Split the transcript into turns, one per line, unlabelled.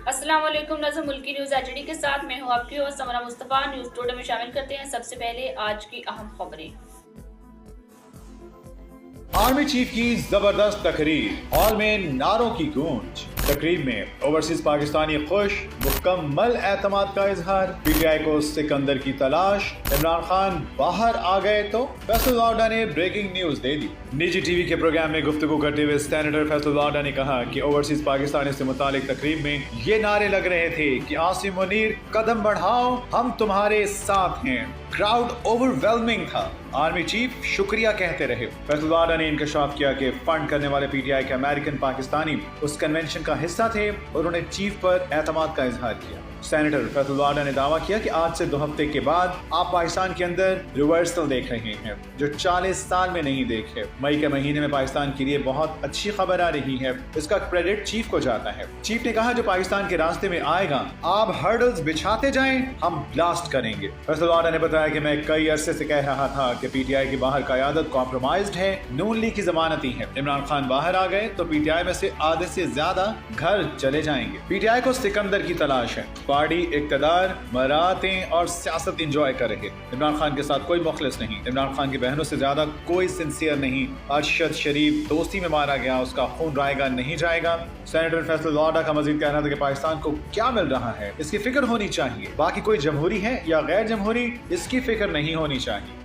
अस्सलाम वालेकुम। नज़र मुल्की न्यूज़ एचडी के साथ मैं हूँ आपकी होस्ट समरा मुस्तफ़ा। न्यूज़ टुडे में शामिल करते हैं सबसे पहले आज की अहम खबरें।
आर्मी चीफ की जबरदस्त तकरीर, हॉल में नारों की गूंज। तकरीर में ओवरसीज पाकिस्तानी खुश, मुकम्मल एतमाद का इजहार। पीटीआई को सिकंदर की तलाश, इमरान खान बाहर आ गए तो फैसल लाडा ने ब्रेकिंग न्यूज दे दी। निजी टीवी के प्रोग्राम में गुफ्तगू करते हुए सेनेटर फैसल लाडा ने कहा कि ओवरसीज पाकिस्तानी से मुतालिक तकरीब में ये नारे लग रहे थे कि आसिम मुनीर कदम बढ़ाओ, हम तुम्हारे साथ हैं। क्राउड ओवरवेलमिंग था। आर्मी चीफ शुक्रिया कहते रहे। फैसल लाडा ने इंकशाफ किया कि फंड करने वाले पीटीआई के अमेरिकन पाकिस्तानी उस कन्वेंशन का हिस्सा थे और उन्होंने चीफ पर एतमाद का इजहार किया। सेनेटर फैसल लाडा ने दावा किया कि आज से 2 हफ्ते के बाद आप पाकिस्तान के अंदर रिवर्सल देख रहे हैं जो 40 साल में नहीं देखे। मई के महीने में पाकिस्तान के लिए बहुत अच्छी खबर आ रही है, इसका क्रेडिट चीफ को जाता है। चीफ ने कहा जो पाकिस्तान के रास्ते में आएगा आप हर्डल्स बिछाते जाएं, हम ब्लास्ट करेंगे। फैसल लाडा ने बताया कि मैं कई अरसे से कह रहा था कि पीटीआई की बाहर क़यादत कॉम्प्रोमाइज्ड है, नून लीग की जमानती है। इमरान खान बाहर आ गए तो पीटीआई में से आधे से ज्यादा घर चले जाएंगे। पीटीआई को सिकंदर की तलाश है। पार्टी इक़्तिदार, मरातें और सियासत इंजॉय कर रहे। इमरान खान के साथ कोई मुखलिस नहीं, इमरान खान की बहनों से ज्यादा कोई सिंसियर नहीं। अरशद शरीफ दोस्ती में मारा गया, उसका खून रायगा नहीं जाएगा। सेनेटर फैसल लाडा का मजीद कहना था कि पाकिस्तान को क्या मिल रहा है इसकी फिक्र होनी चाहिए, बाकी कोई जमहूरी है या गैर जमहूरी इसकी फिक्र नहीं होनी चाहिए।